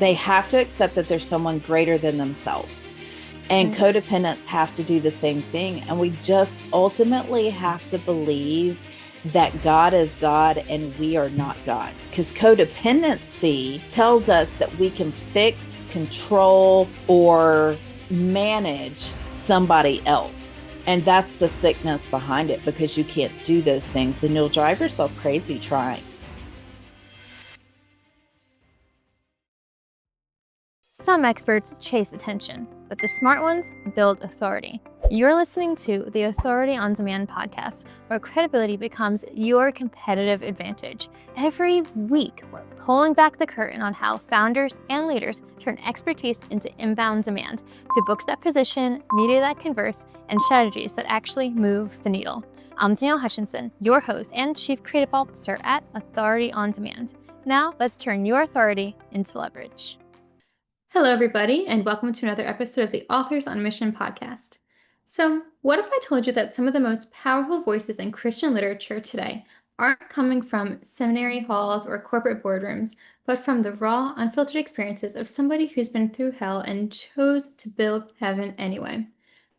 They have to accept that there's someone greater than themselves. And codependents have to do the same thing. And we just ultimately have to believe that God is God and we are not God. Because codependency tells us that we can fix, control, or manage somebody else. And that's the sickness behind it, because you can't do those things and you'll drive yourself crazy trying. Some experts chase attention, but the smart ones build authority. You're listening to the Authority on Demand podcast, where credibility becomes your competitive advantage. Every week, we're pulling back the curtain on how founders and leaders turn expertise into inbound demand through books that position, media that converse, and strategies that actually move the needle. I'm Danielle Hutchinson, your host and Chief Creative Officer at Authority on Demand. Now, let's turn your authority into leverage. Hello, everybody, and welcome to another episode of the Authors on Mission podcast. So, what if I told you that some of the most powerful voices in Christian literature today aren't coming from seminary halls or corporate boardrooms, but from the raw, unfiltered experiences of somebody who's been through hell and chose to build heaven anyway?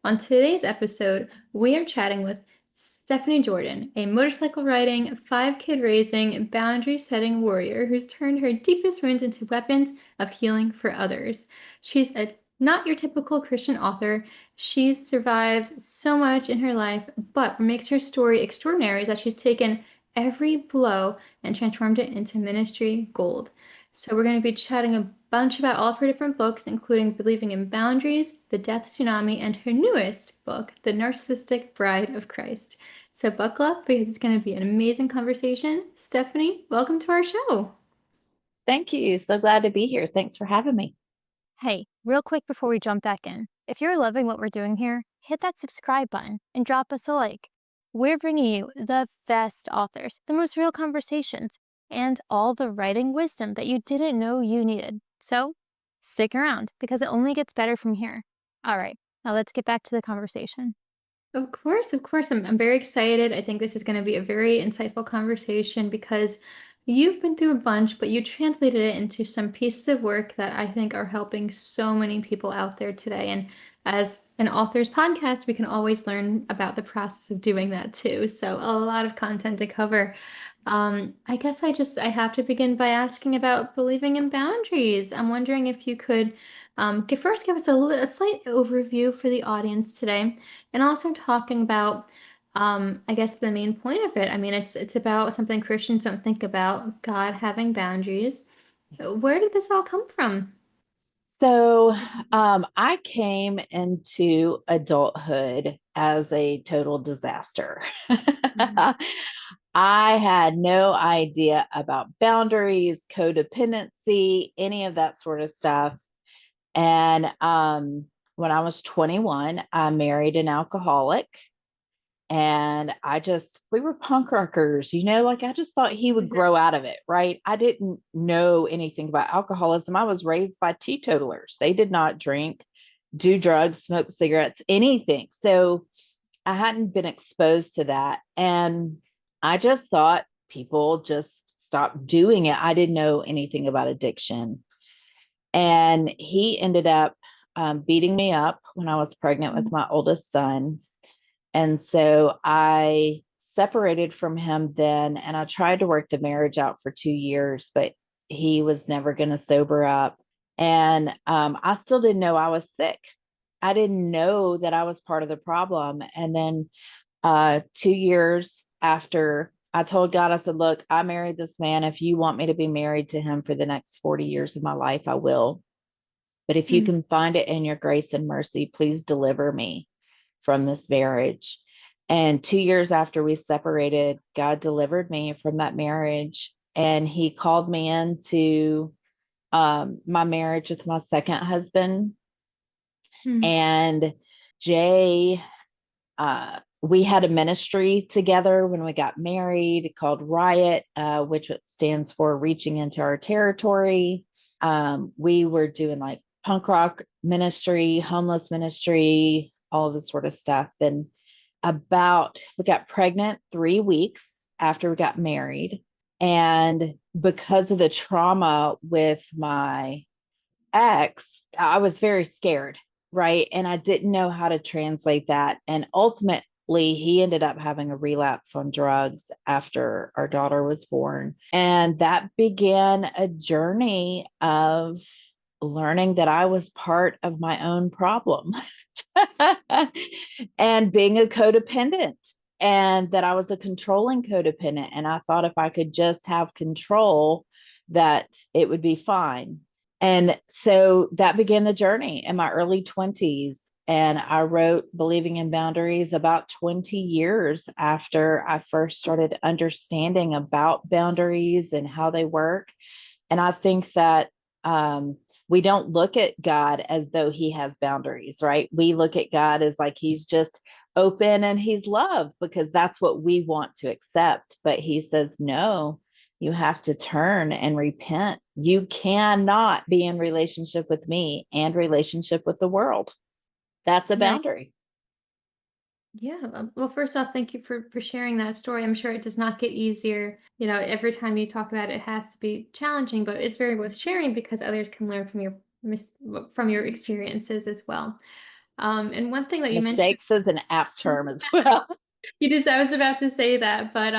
On today's episode, we are chatting with Stephanie Jordan, a motorcycle riding, 5-kid raising, boundary setting warrior who's turned her deepest wounds into weapons of healing for others. She's not your typical Christian author. She's survived so much in her life, but what makes her story extraordinary is that she's taken every blow and transformed it into ministry gold. So we're going to be chatting a bunch about all of her different books, including Believing in Boundaries, The Death Tsunami, and her newest book, The Narcissistic Bride of Christ. So buckle up, because it's going to be an amazing conversation. Stephanie, welcome to our show. Thank you. So glad to be here. Thanks for having me. Hey, real quick before we jump back in, if you're loving what we're doing here, hit that subscribe button and drop us a like. We're bringing you the best authors, the most real conversations, and all the writing wisdom that you didn't know you needed. So stick around, because it only gets better from here. All right, now let's get back to the conversation. Of course. I'm very excited. I think this is going to be a very insightful conversation, because you've been through a bunch, but you translated it into some pieces of work that I think are helping so many people out there today. And as an author's podcast, we can always learn about the process of doing that too. So a lot of content to cover. I guess I have to begin by asking about Believing in Boundaries. I'm wondering if you could give us a slight overview for the audience today, and also talking about, I guess, the main point of it. I mean, it's about something Christians don't think about, God having boundaries. Where did this all come from? So I came into adulthood as a total disaster. I had no idea about boundaries, codependency, any of that sort of stuff. And when I was 21, I married an alcoholic. And we were punk rockers, like I just thought he would grow out of it, right? I didn't know anything about alcoholism. I was raised by teetotalers. They did not drink, do drugs, smoke cigarettes, anything. So I hadn't been exposed to that. And I just thought people just stopped doing it. I didn't know anything about addiction. And he ended up beating me up when I was pregnant with my oldest son. And so I separated from him then, and I tried to work the marriage out for 2 years, but he was never going to sober up. And I still didn't know I was sick. I didn't know that I was part of the problem. And then 2 years after, I told God, I said, look, I married this man. If you want me to be married to him for the next 40 years of my life, I will. But if you can find it in your grace and mercy, please deliver me from this marriage. And 2 years after we separated, God delivered me from that marriage. And he called me into my marriage with my second husband. And Jay, we had a ministry together when we got married called Riot, which stands for Reaching Into Our Territory. We were doing like punk rock ministry, homeless ministry, all of this sort of stuff. And we got pregnant 3 weeks after we got married. And because of the trauma with my ex, I was very scared, right? And I didn't know how to translate that. And ultimately, he ended up having a relapse on drugs after our daughter was born. And that began a journey of learning that I was part of my own problem and being a codependent, and that I was a controlling codependent. And I thought if I could just have control, that it would be fine. And so that began the journey in my early 20s. And I wrote Believing in Boundaries about 20 years after I first started understanding about boundaries and how they work. And I think that we don't look at God as though he has boundaries, right? We look at God as like he's just open and he's love, because that's what we want to accept. But he says, no, you have to turn and repent. You cannot be in relationship with me and relationship with the world. That's a Yeah. boundary. Yeah. Well, first off, thank you for sharing that story. I'm sure it does not get easier. Every time you talk about it, it has to be challenging, but it's very worth sharing because others can learn from from your experiences as well. And one thing that you mentioned. Mistakes is an apt term as well. You just I was about to say that, but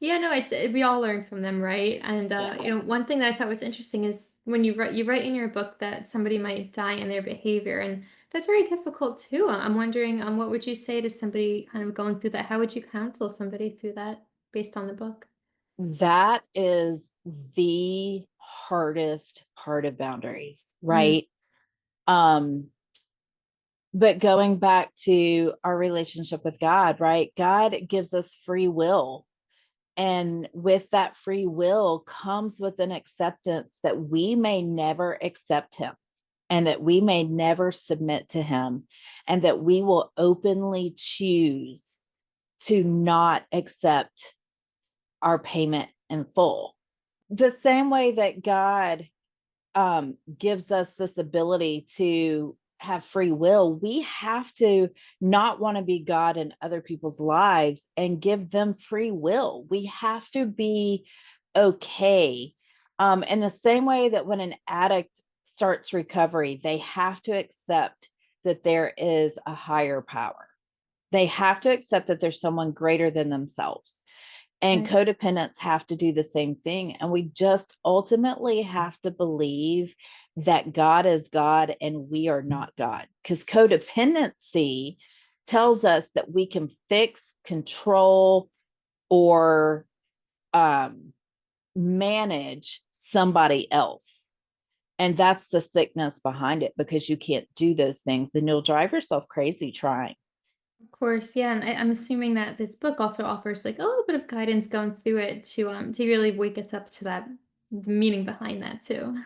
yeah, no, we all learn from them, right? And Yeah. one thing that I thought was interesting is when you write in your book that somebody might die in their behavior, and that's very difficult too. I'm wondering, what would you say to somebody kind of going through that? How would you counsel somebody through that based on the book? That is the hardest part of boundaries, Mm, right? Um, but going back to our relationship with God, right? God gives us free will. And with that free will comes with an acceptance that we may never accept him, and that we may never submit to him, and that we will openly choose to not accept our payment in full. The same way that God gives us this ability to have free will, we have to not want to be God in other people's lives and give them free will. We have to be okay. In the same way that when an addict starts recovery, they have to accept that there is a higher power. They have to accept that there's someone greater than themselves. And right. codependents have to do the same thing. And we just ultimately have to believe that God is God and we are not God. Because codependency tells us that we can fix, control, or manage somebody else. And that's the sickness behind it, because you can't do those things and you'll drive yourself crazy trying. Of course, yeah, and I'm assuming that this book also offers like a little bit of guidance going through it to really wake us up to that the meaning behind that too.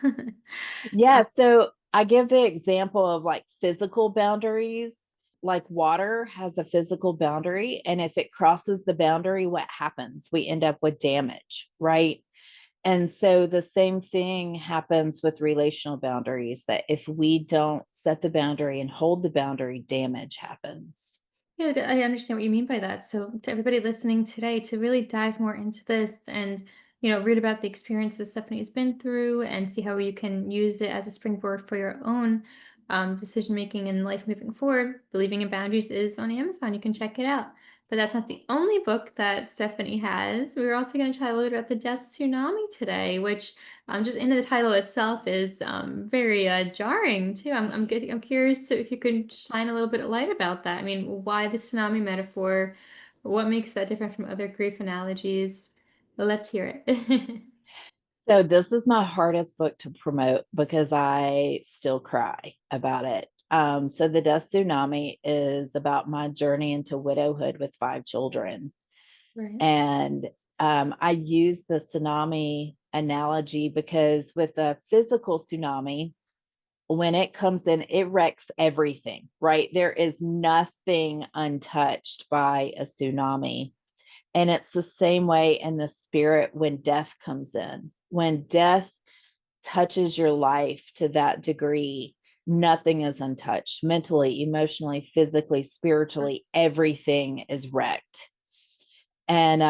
Yeah. So I give the example of like physical boundaries. Like water has a physical boundary. And if it crosses the boundary, what happens? We end up with damage, right? And so the same thing happens with relational boundaries, that if we don't set the boundary and hold the boundary, damage happens. Yeah, I understand what you mean by that. So, to everybody listening today, to really dive more into this and read about the experiences Stephanie's been through and see how you can use it as a springboard for your own decision making and life moving forward. Believing in Boundaries is on Amazon. You can check it out. But that's not the only book that Stephanie has. We were also going to chat a little bit about the Death Tsunami today, which just in the title itself is very jarring too. I'm curious if you could shine a little bit of light about that. I mean, why the tsunami metaphor? What makes that different from other grief analogies? Let's hear it. So this is my hardest book to promote because I still cry about it. So the Death Tsunami is about my journey into widowhood with 5 children. Right. And I use the tsunami analogy because with a physical tsunami, when it comes in, it wrecks everything, right? There is nothing untouched by a tsunami. And it's the same way in the spirit when death comes in. When death touches your life to that degree, nothing is untouched. Mentally, emotionally, physically, spiritually, everything is wrecked. And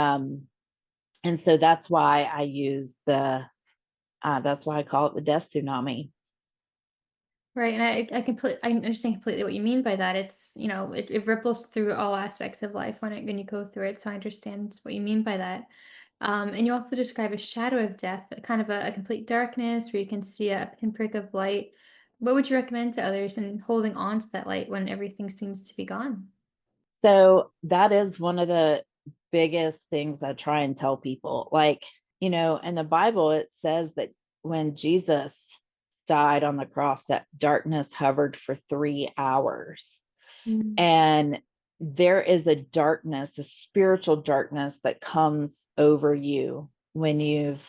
so that's why I use the that's why I call it the death tsunami. Right, and I understand completely what you mean by that. It's, it ripples through all aspects of life when you go through it. So I understand what you mean by that. And you also describe a shadow of death, kind of a complete darkness where you can see a pinprick of light. What would you recommend to others in holding on to that light when everything seems to be gone? So that is one of the biggest things I try and tell people. Like, in the Bible, it says that when Jesus died on the cross, that darkness hovered for 3 hours. Mm. And there is a darkness, a spiritual darkness that comes over you when you've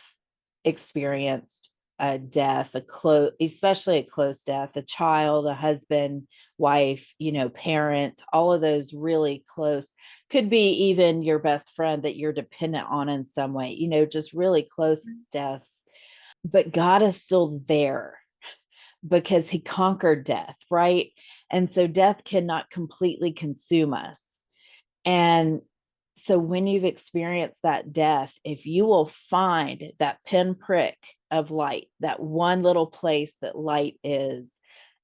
experienced a death, especially a close death, a child, a husband, wife, parent, all of those really close, could be even your best friend that you're dependent on in some way, just really close deaths. But God is still there because he conquered death, right? And so death cannot completely consume us. And so when you've experienced that death, if you will find that pinprick of light, that one little place that light is,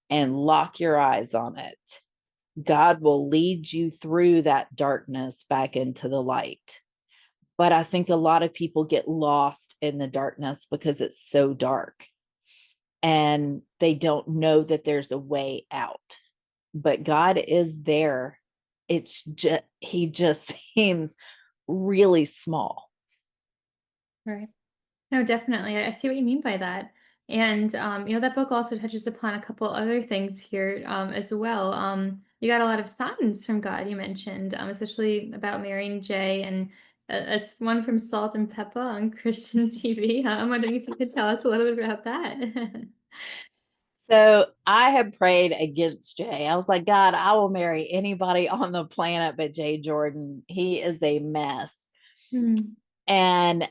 and lock your eyes on it, God will lead you through that darkness back into the light. But I think a lot of people get lost in the darkness because it's so dark and they don't know that there's a way out. But God is there. It's just, he just seems really small. Right. No, definitely. I see what you mean by that. And that book also touches upon a couple other things here as well. You got a lot of signs from God, you mentioned, especially about marrying Jay, and it's one from Salt and Pepper on Christian TV. I'm wondering if you could tell us a little bit about that. So I had prayed against Jay. I was like, God, I will marry anybody on the planet but Jay Jordan. He is a mess. Hmm. And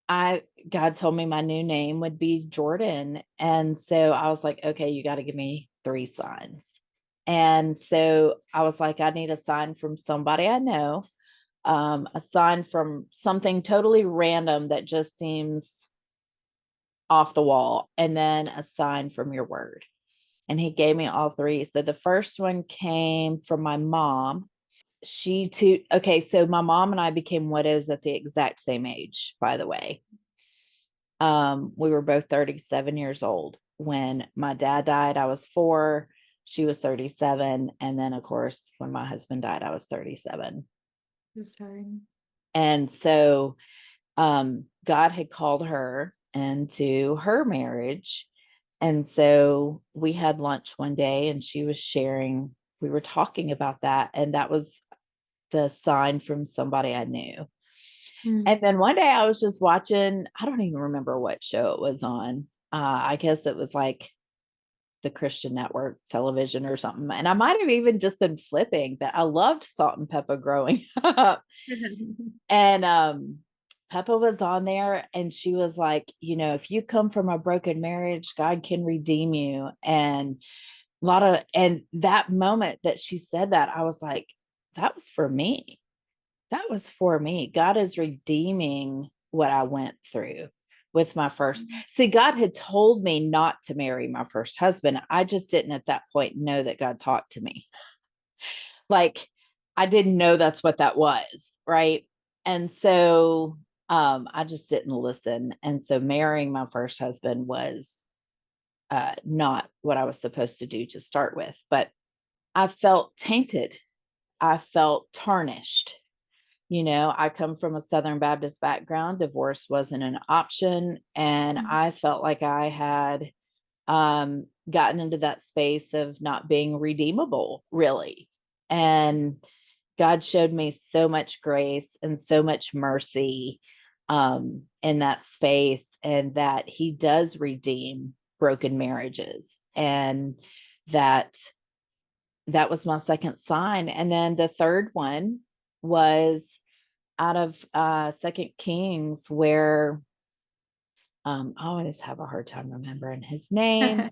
I God told me my new name would be Jordan. And so I was like, okay, you got to give me 3 signs. And so I was like, I need a sign from somebody I know, a sign from something totally random that just seems off the wall, and then a sign from your word. And he gave me all three. So the first one came from my mom. She too, okay, so my mom and I became widows at the exact same age, by the way. We were both 37 years old. When my dad died, I was 4, she was 37. And then, of course, when my husband died, I was 37. I'm sorry. And so God had called her into her marriage. And so we had lunch one day and she was sharing, we were talking about that. And that was the sign from somebody I knew. And Hmm. then one day I was just watching, I don't even remember what show it was on. I guess it was like the Christian Network television or something. And I might have even just been flipping, but I loved Salt and Pepper growing up. And Peppa was on there and she was like, if you come from a broken marriage, God can redeem you. And and that moment that she said that, I was like, that was for me. That was for me. God is redeeming what I went through with my first. See, God had told me not to marry my first husband. I just didn't at that point know that God talked to me. Like, I didn't know that's what that was, right? And so I just didn't listen. And so marrying my first husband was not what I was supposed to do to start with, but I felt tainted. I felt tarnished. I come from a Southern Baptist background. Divorce wasn't an option. And I felt like I had gotten into that space of not being redeemable, really. And God showed me so much grace and so much mercy in that space, and that He does redeem broken marriages. And that was my second sign. And then the third one was out of Second Kings, where I always have a hard time remembering his name,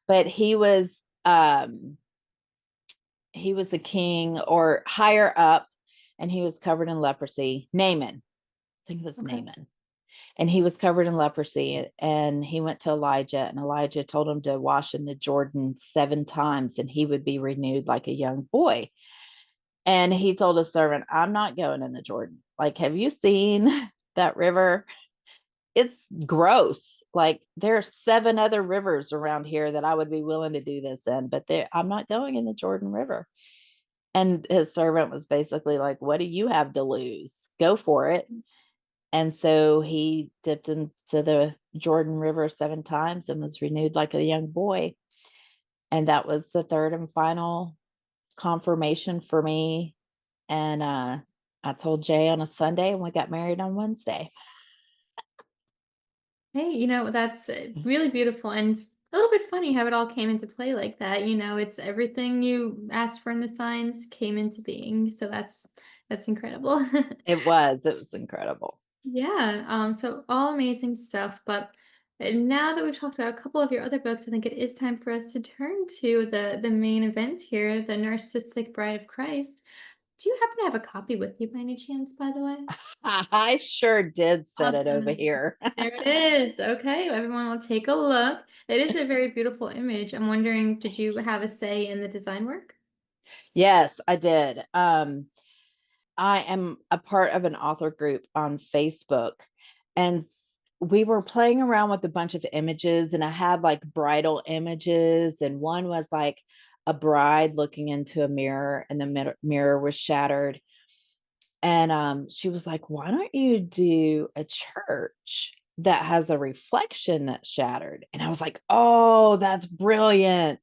but he was a king or higher up, and he was covered in leprosy. Naaman. I think it was Okay. Naaman. and he was covered in leprosy, and he went to Elijah, and Elijah told him to wash in the Jordan 7 times and he would be renewed like a young boy. And he told his servant, I'm not going in the Jordan. Like, have you seen that river? It's gross. Like, there are 7 other rivers around here that I would be willing to do this in, but I'm not going in the Jordan River. And his servant was basically like, what do you have to lose? Go for it. And so he dipped into the Jordan River 7 times and was renewed like a young boy. And that was the third and final confirmation for me. And I told Jay on a Sunday, and we got married on Wednesday. Hey, that's really beautiful and a little bit funny how it all came into play like that. It's everything you asked for in the signs came into being. So that's incredible. It was incredible. Yeah, so all amazing stuff. But now that we've talked about a couple of your other books, I think it is time for us to turn to the main event here, the Narcissistic Bride of Christ. Do you happen to have a copy with you by any chance, by the way? I sure did set it over Awesome. here. There it is. Okay, everyone will take a look. It is a very beautiful image. I'm wondering, did you have a say in the design work? Yes, I did. I am a part of an author group on Facebook, and we were playing around with a bunch of images, and I had like bridal images, and one was like a bride looking into a mirror, and the mirror was shattered. And she was like, why don't you do a church that has a reflection that's shattered? And I was like, oh, that's brilliant.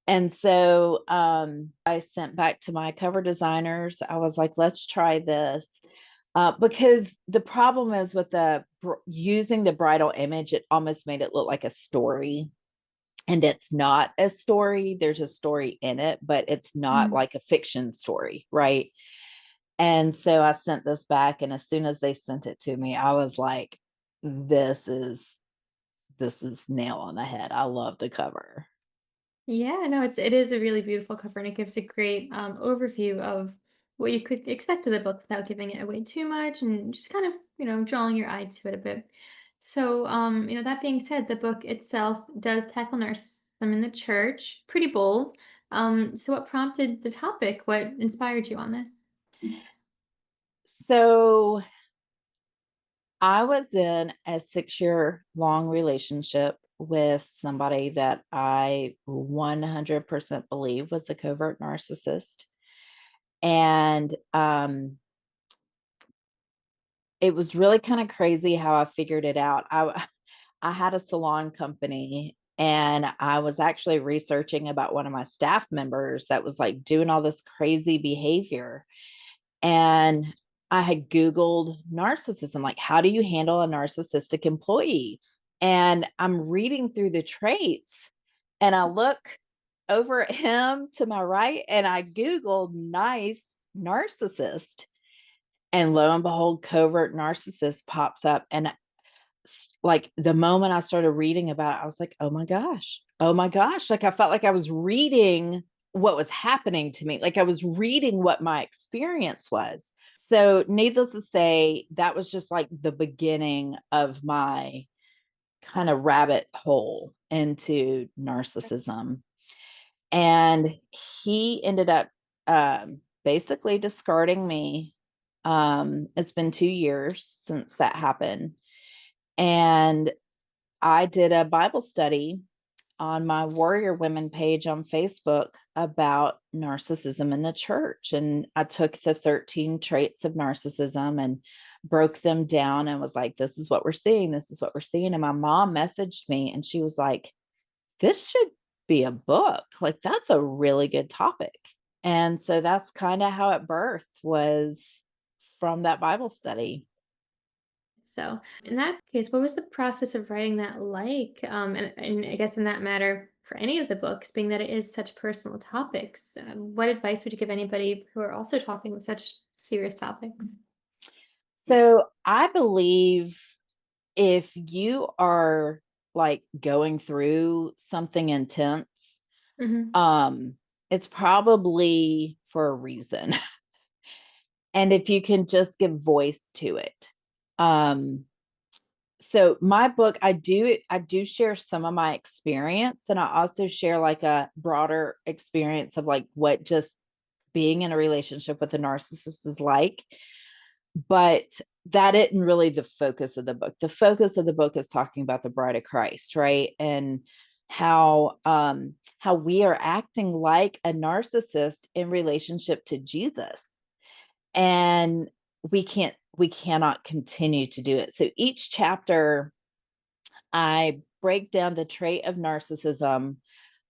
And so I sent back to my cover designers. I was like, let's try this. Because the problem is with using the bridal image, it almost made it look like a story. And it's not a story. There's a story in it, but it's not Mhm. like a fiction story, right? And so I sent this back, and as soon as they sent it to me, I was like, this is nail on the head. I love the cover. Yeah, no, it is a really beautiful cover, and it gives a great overview of what you could expect of the book without giving it away too much, and just kind of drawing your eye to it a bit. So, that being said, the book itself does tackle narcissism in the church, pretty bold. So, what prompted the topic? What inspired you on this? So I was in a 6-year long relationship with somebody that I 100% believe was a covert narcissist. And it was really kind of crazy how I figured it out. I had a salon company, and I was actually researching about one of my staff members that was like doing all this crazy behavior. And I had Googled narcissism, like, how do you handle a narcissistic employee? And I'm reading through the traits, and I look over at him to my right, and I Googled nice narcissist. And lo and behold, covert narcissist pops up. And like the moment I started reading about it, I was like, oh my gosh, oh my gosh. Like, I felt like I was reading what was happening to me. Like, I was reading what my experience was. So, needless to say, that was just like the beginning of my kind of rabbit hole into narcissism. And he ended up basically discarding me. It's been 2 years since that happened. And I did a Bible study on my Warrior Women page on Facebook about narcissism in the church. And I took the 13 traits of narcissism and broke them down and was like, this is what we're seeing. This is what we're seeing. And my mom messaged me, and she was like, this should be a book. Like, that's a really good topic. And so that's kind of how it birthed, was from that Bible study. So, in that case, what was the process of writing that like? And I guess in that matter, for any of the books, being that it is such personal topics, what advice would you give anybody who are also talking with such serious topics? So I believe if you are like going through something intense, Hmm. um, it's probably for a reason. And if you can just give voice to it. Um, So my book, I do share some of my experience, and I also share like a broader experience of like what just being in a relationship with a narcissist is like. But that isn't really the focus of the book. The focus of the book is talking about the bride of Christ, right? And how we are acting like a narcissist in relationship to Jesus. And we cannot continue to do it. So each chapter I break down the trait of narcissism.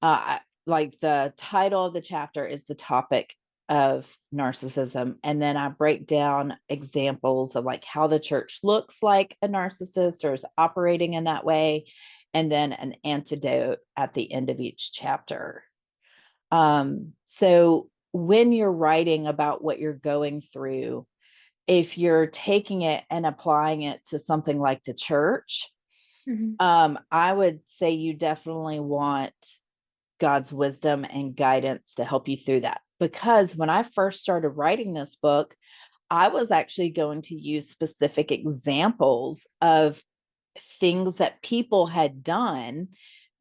Like the title of the chapter is the topic of narcissism. And then I break down examples of like how the church looks like a narcissist or is operating in that way. And then an antidote at the end of each chapter. So when you're writing about what you're going through, if you're taking it and applying it to something like the church, Mhm. I would say you definitely want God's wisdom and guidance to help you through that. Because when I first started writing this book, I was actually going to use specific examples of things that people had done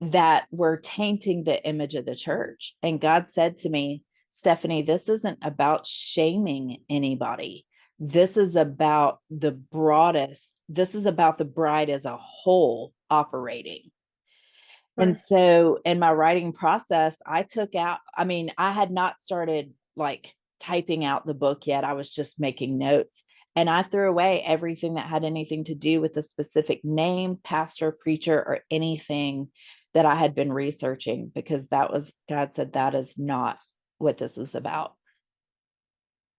that were tainting the image of the church. And God said to me, Stephanie, this isn't about shaming anybody. This is about this is about the bride as a whole operating. And Sure. so in my writing process, I mean, I had not started like typing out the book yet. I was just making notes. And I threw away everything that had anything to do with a specific name, pastor, preacher, or anything that I had been researching, because God said that is not what this is about.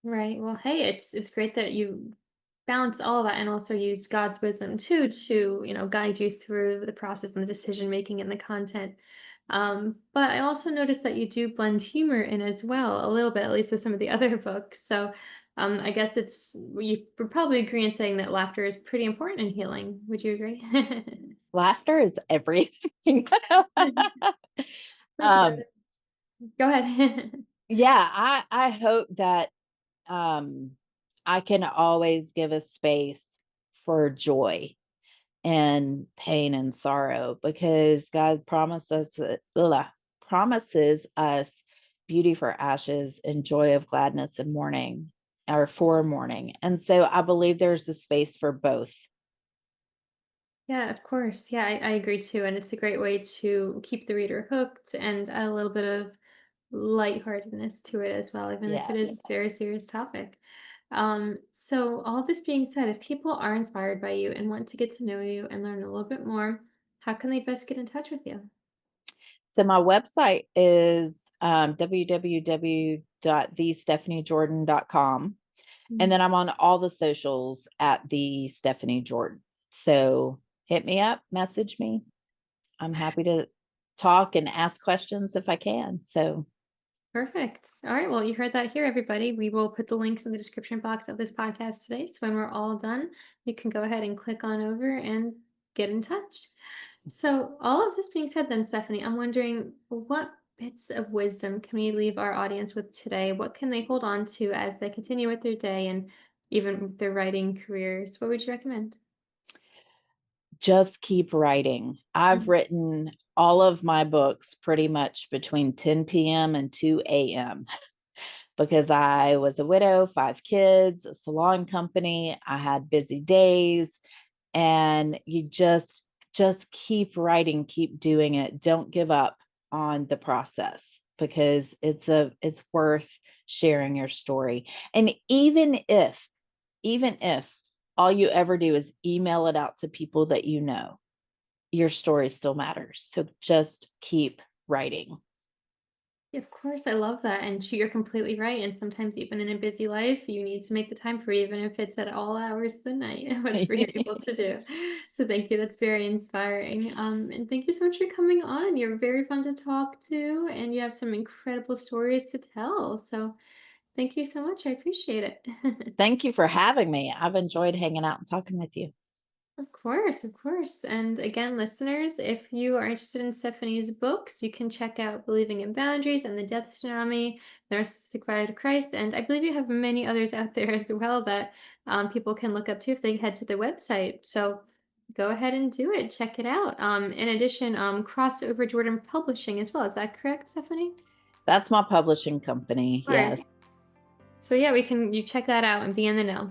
Right. Well, hey, it's great that you balance all of that and also use God's wisdom too to, guide you through the process and the decision making and the content. But I also noticed that you do blend humor in as well, a little bit, at least with some of the other books. So I guess you would probably agree in saying that laughter is pretty important in healing. Would you agree? Laughter is everything. For sure. um, Go ahead. yeah, I hope that um, I can always give a space for joy and pain and sorrow, because God promises us beauty for ashes and joy of gladness and mourning, or for mourning. And so I believe there's a space for both. Yeah, of course. Yeah, I agree too. And it's a great way to keep the reader hooked and add a little bit of lightheartedness to it as well, even if it is Yes. a very serious topic. So all this being said, if people are inspired by you and want to get to know you and learn a little bit more, how can they best get in touch with you? So my website is www.thestephaniejordan.com. And Mhm. then I'm on all the socials at the Stephanie Jordan. So hit me up, message me. I'm happy to talk and ask questions if I can. So Perfect. All right. Well, you heard that here, everybody. We will put the links in the description box of this podcast today. So when we're all done, you can go ahead and click on over and get in touch. So, all of this being said, then, Stephanie, I'm wondering what bits of wisdom can we leave our audience with today? What can they hold on to as they continue with their day and even with their writing careers? What would you recommend? just keep writing. I've Mhm. written all of my books pretty much between 10 p.m. and 2 a.m. because I was a widow, 5 kids, a salon company. I had busy days, and you just keep writing, keep doing it. Don't give up on the process, because it's worth sharing your story. And even if all you ever do is email it out to people that you know, your story still matters. So just keep writing. Of course, I love that. And you're completely right. And sometimes, even in a busy life, you need to make the time for it, even if it's at all hours of the night, whatever you're able to do. So, thank you. That's very inspiring. And thank you so much for coming on. You're very fun to talk to, and you have some incredible stories to tell. So, thank you so much. I appreciate it. Thank you for having me. I've enjoyed hanging out and talking with you. Of course, of course. And again, listeners, if you are interested in Stephanie's books, you can check out Believing in Boundaries and the Death Tsunami, Narcissistic Bride of Christ. And I believe you have many others out there as well that people can look up to if they head to the website. So go ahead and do it. Check it out. In addition, Crossover Jordan Publishing as well. Is that correct, Stephanie? That's my publishing company. Of course. Yes. So yeah, you check that out and be in the know.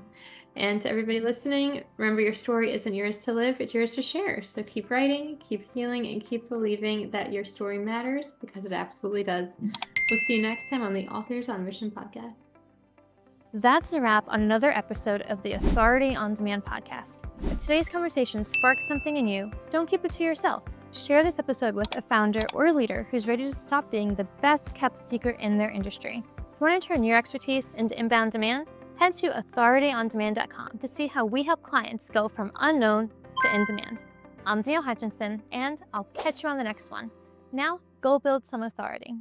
And to everybody listening, remember your story isn't yours to live, it's yours to share. So keep writing, keep healing, and keep believing that your story matters, because it absolutely does. We'll see you next time on the Authors on Mission podcast. That's a wrap on another episode of the Authority on Demand podcast. If today's conversation sparked something in you, don't keep it to yourself. Share this episode with a founder or a leader who's ready to stop being the best kept secret in their industry. If you want to turn your expertise into inbound demand, head to authorityondemand.com to see how we help clients go from unknown to in demand. I'm Danielle Hutchinson, and I'll catch you on the next one. Now, go build some authority.